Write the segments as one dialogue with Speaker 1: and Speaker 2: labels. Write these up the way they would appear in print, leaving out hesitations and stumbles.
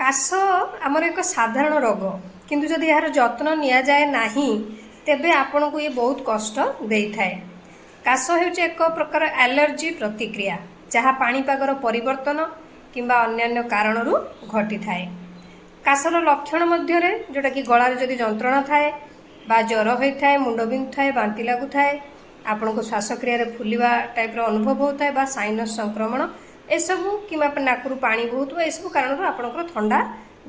Speaker 1: काश आमर एक साधारण रोग किंतु जदि यार जत्न निया जाए नाही तेबे आपण को ये बहुत कष्ट दे थाए। काश हेउचे एक प्रकार एलर्जी प्रतिक्रिया जहाँ पाणीपागर परिवर्तन किंबा अन्यान्य कारणरू घटी थाए। काशर लक्षण मध्य जोटा कि गलार जदि जंत्रणा थाए बा ज्वर होता है, मुंड बिंधु थाए, बांति लगु थाए, आपण को श्वासक्रिया फुलिवा टाइप अनुभव होता है बा साइनस संक्रमण एसबू कि नाकरू पानी बहुत एसबू कारण आपंकर थंडा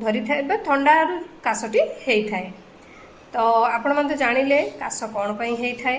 Speaker 1: धरी थाए थंडा काशटी होता है। तो आपण मैंने जानिले काश कौन होता है।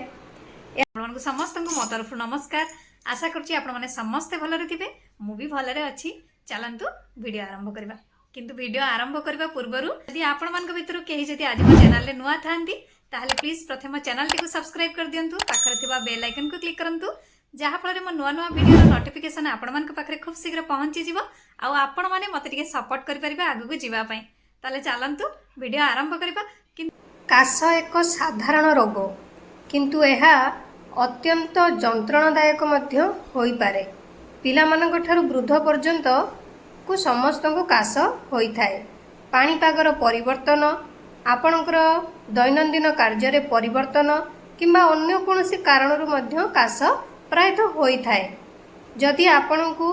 Speaker 2: समस्त मो तरफ नमस्कार। आशा करुँची आपण मैंने समस्ते भलरे थे मु भी भलरे अच्छी। चलतु वीडियो आरंभ करवा किंतु वीडियो आरंभ करने पूर्व यदि आपण मान भितर कहीं जदि आज मो चैनल रे नुआ थांती ताहले प्लीज प्रथम चैनल टी सब्सक्राइब कर दिंतु, पाखरे थिबा बेल आइकन को क्लिक करंतु जहाँफल मो नुआ नुआ वीडियो नोटिफिकेशन आपण मान पाखरे खूब शीघ्र पहुँची जीव आउ आपण माने मते टिके सपोर्ट करि परिबा आगु को जीवा पई। ताले चलंतु वीडियो आरंभ करबा।
Speaker 1: काश एक साधारण रोग किंतु यह अत्यंत जंत्रणादायक मध्य होई पारे। पिला मानक ठारू वृद्ध पर्यंत को समस्त को काश होता है। पाणीपागर परिवर्तन, आपणकर दैनंदिन कार्य परिवर्तन किंबा अन्य कोनोसी कारणरू मध्य काश प्रायतः होता है। जदि आपण को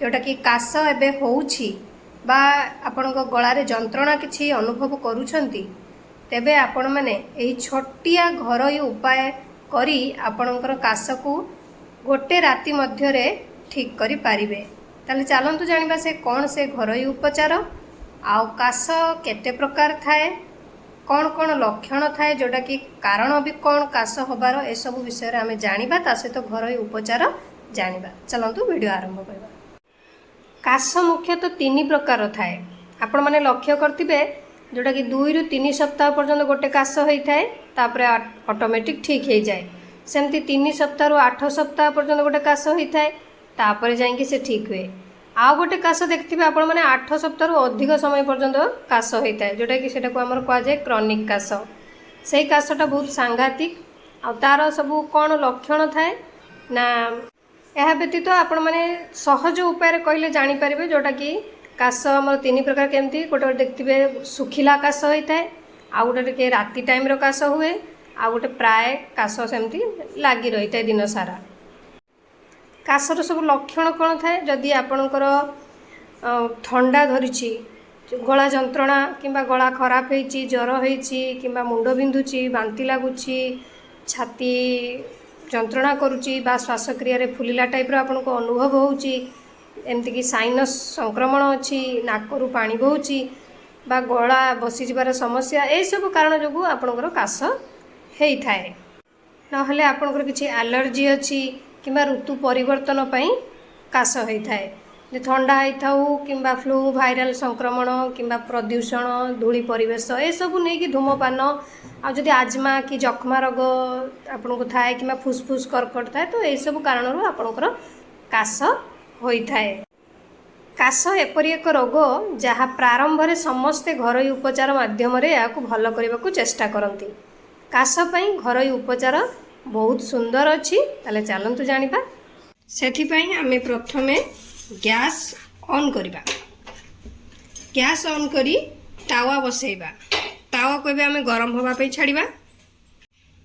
Speaker 1: जोटा कि काश एबे होउछि बा आपण को गलारे जंत्रणा किछि अनुभव करूछंती तेबे आपण माने एही छोटिया घरोई उपाय करी आपणकर काश को गोटे राति मध्य रे ठीक करि पारिबे। ताले चलंतु जानिबा से कौन से घरोई उपचार आउ काश केते प्रकार थाए, कौन कौन लक्षण थाए, जोटा कि कारण भी कौन काश होबार ए सब विषय आम जानिबा ता सहित घरोई उपचार जानिबा। चलंतु वीडियो आरंभ करबा। काश मुख्यतः तीन प्रकार थाए। आपण माने लक्ष्य करथिबे जोटा कि 2 रु 3 सप्ताह पर्यंत गोटे काश होता है तापर ऑटोमेटिक ठीक हो जाए। सेमती 3 सप्ताह रु 8 सप्ताह पर्यंत गोटे काश होता है तापर जाइए से ठीक हुए। आउ गोटे काश देखिए आपण मैंने 8 सप्ताह रु अधिक समय पर्यंत काश होता है जोटा कि सेटा को आमर कहुए क्रॉनिक काश। से काशटा बहुत सांघातिक आ तार सब कौन लक्षण थाए ना यह व्यतीत आपण मैंने सहज उपाय कहले जानीपर जोटा कि काश आमर 3 प्रकार केमती गोटे देखिए सुखिला काश होता है, आउ गोटे टे राति टाइम रो काश हुए, आउ गोटे प्राय काश सेमती लगी रही है दिन सारा। काशर सब लक्षण कौन थाए जदि आपणकर ठंडा धरी गला जंत्रणा किंबा गला खराब होती, ज्वर होती किंबा मुंड बिंधुची, बांति लगुची, छाती जंत्रणा करुच्ची बा श्वासक्रिया फुलिला टाइप आपन को अनुभव होउची, एमती कि साइनस संक्रमण अच्छी, नाकरू पानी बहुची बा गला बसी जबार समस्या ए सब कारण जो आपणकर काश होता है। नहले आपणकर किछि एलर्जी अच्छी किंबा ऋतु परिवर्तन पई काश होता है। ठंडा होता किंबा फ्लू, भाइराल संक्रमण किंबा प्रदूषण, धूली परिवेश ए सब नहीं कि धूमपान आदि आजमा कि जख्मा रोग आपन को थाए कि फुसफुस कर्कट थाए तो यह सब कारण आपणकर काश होता है। काश एपरी एक रोग जहाँ प्रारंभ में समस्ते घरोई उपचार माध्यम या भल करने को चेष्टा करती। काश पई घरोई उपचार बहुत सुंदर अच्छी। ताले चलंतु जानिबा। सेथिपई आमे प्रथमे गैस ऑन करिबा। गैस ऑन करी तावा बसेइबा। तावा को भी आमे गरम होबा पे छाड़िबा।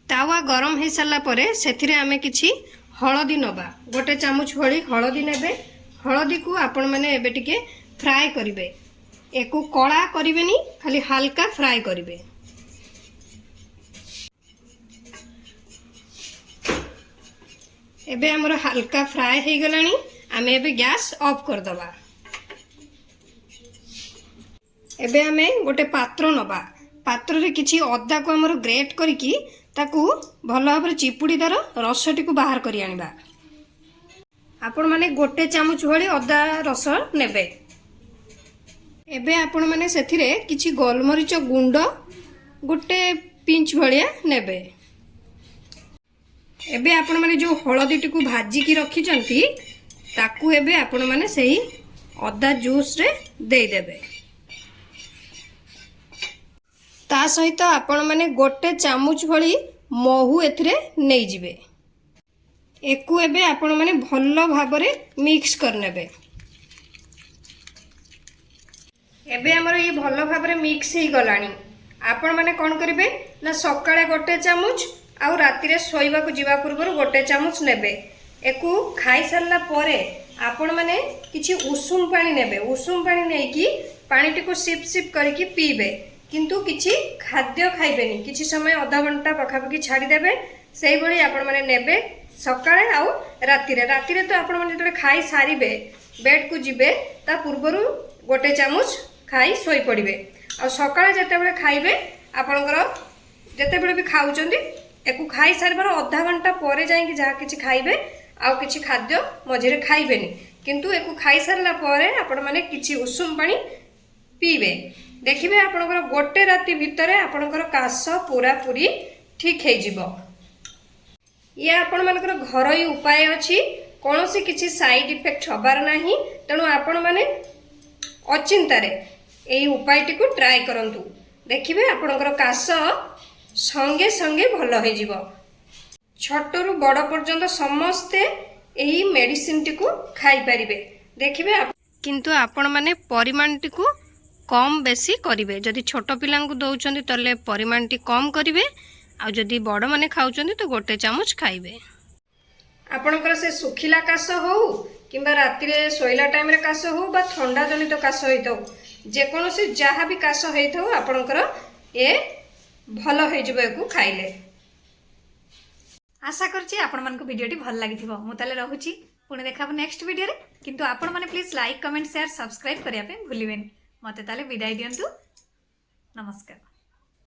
Speaker 1: तावा गरम हो सारा परे सेथिरे आमे किछि हळदी नबा। गोटे चामच भली हळदी नेबे। हळदी को आपण माने एबे टिके फ्राई करिवे। एको कळा करिवेनी, खाली हल्का फ्राई करिवे। एबे हमर हल्का फ्राई हो गलानी। आमे एबे गैस ऑफ कर दबा। एबे आमे गोटे पात्र नबा। पात्र रे किछि अदा को हमर ग्रेट करिकी ताकू भल भाव चिपुड़ी तार रसटी को बाहर करी आनिबा। आपण माने गोटे चामच भली अदा रस नेबे। एबे आपण माने सेथिरे किछि गोलमरीच गुंड गोटे पिंच भलिया नेबे। एबे आपण माने जो हळदीटी को भाजिकी रखिचंती ताकू एबे आपण माने सही अदा जूस रे दे देबे। ता सहित आपण माने गोटे चामच भली महू एथिरे नै जिवे। एकू एबे आपण माने भल्ल भाबरे मिक्स करनेबे। ଏବେ ଆମର ଇଏ ଭଲ ଭାବରେ ମିକ୍ସ ହେଇଗଲାଣି। ଆପଣମାନେ କ'ଣ କରିବେ ନା ସକାଳେ ଗୋଟେ ଚାମଚ ଆଉ ରାତିରେ ଶୋଇବାକୁ ଯିବା ପୂର୍ବରୁ ଗୋଟେ ଚାମଚ ନେବେ। ଏକୁ ଖାଇସାରିଲା ପରେ ଆପଣମାନେ କିଛି ଉଷୁମ ପାଣି ନେବେ। ଉଷୁମ ପାଣି ନେଇକି ପାଣିଟିକୁ ସିପ୍ ସିପ୍ କରିକି ପିଇବେ, କିନ୍ତୁ କିଛି ଖାଦ୍ୟ ଖାଇବେନି। କିଛି ସମୟ ଅଧଘଣ୍ଟା ପାଖାପାଖି ଛାଡ଼ିଦେବେ। ସେଇଭଳି ଆପଣମାନେ ନେବେ ସକାଳେ ଆଉ ରାତିରେ। ରାତିରେ ତ ଆପଣମାନେ ଯେତେବେଳେ ଖାଇ ସାରିବେ ବେଡ୍କୁ ଯିବେ ତା ପୂର୍ବରୁ ଗୋଟେ ଚାମଚ ଖାଇ ଶୋଇପଡ଼ିବେ। ଆଉ ସକାଳେ ଯେତେବେଳେ ଖାଇବେ ଆପଣଙ୍କର ଯେତେବେଳେ ବି ଖାଉଛନ୍ତି ଏକୁ ଖାଇସାରିବାର ଅଧା ଘଣ୍ଟା ପରେ ଯାଇକି ଯାହା କିଛି ଖାଇବେ। ଆଉ କିଛି ଖାଦ୍ୟ ମଝିରେ ଖାଇବେନି, କିନ୍ତୁ ଏକୁ ଖାଇସାରିଲା ପରେ ଆପଣମାନେ କିଛି ଉଷୁମ ପାଣି ପିଇବେ। ଦେଖିବେ ଆପଣଙ୍କର ଗୋଟେ ରାତି ଭିତରେ ଆପଣଙ୍କର କାଶ ପୁରାପୁରି ଠିକ୍ ହେଇଯିବ। ଇଏ ଆପଣମାନଙ୍କର ଘରୋଇ ଉପାୟ ଅଛି, କୌଣସି କିଛି ସାଇଡ୍ ଇଫେକ୍ଟ ହେବାର ନାହିଁ। ତେଣୁ ଆପଣମାନେ ଅଚିନ୍ତାରେ ଏହି ଉପାୟଟିକୁ ଟ୍ରାଏ କରନ୍ତୁ। ଦେଖିବେ ଆପଣଙ୍କର କାଶ ସଙ୍ଗେ ସଙ୍ଗେ ଭଲ ହେଇଯିବ। ଛୋଟରୁ ବଡ଼ ପର୍ଯ୍ୟନ୍ତ ସମସ୍ତେ ଏହି ମେଡ଼ିସିନଟିକୁ ଖାଇପାରିବେ। ଦେଖିବେ କିନ୍ତୁ ଆପଣମାନେ ପରିମାଣଟିକୁ କମ୍ ବେଶୀ କରିବେ। ଯଦି ଛୋଟ ପିଲାଙ୍କୁ ଦେଉଛନ୍ତି ତାହେଲେ ପରିମାଣଟି କମ୍ କରିବେ, ଆଉ ଯଦି ବଡ଼ମାନେ ଖାଉଛନ୍ତି ତ ଗୋଟେ ଚାମଚ ଖାଇବେ। ଆପଣଙ୍କର ସେ ଶୁଖିଲା କାଶ ହେଉ କିମ୍ବା ରାତିରେ ଶୋଇଲା ଟାଇମ୍ରେ କାଶ ହେଉ ବା ଥଣ୍ଡା ଜନିତ କାଶ ହେଇଥାଉ, ଯେକୌଣସି ଯାହା ବି କାଶ ହେଇଥାଉ ଆପଣଙ୍କର ଏ ଭଲ ହେଇଯିବ ଏକୁ ଖାଇଲେ।
Speaker 2: आशा करछि आपनମାନଙ୍କୁ भिडियोटी भल लागिथिबो। मु ताले रहुछि, पुणी देखाबो नेक्स्ट वीडियो रे। किंतु आपण माने please like comment share subscribe करिया पे भूलिबेनी। मते ताले विदाई दियंतु। नमस्कार।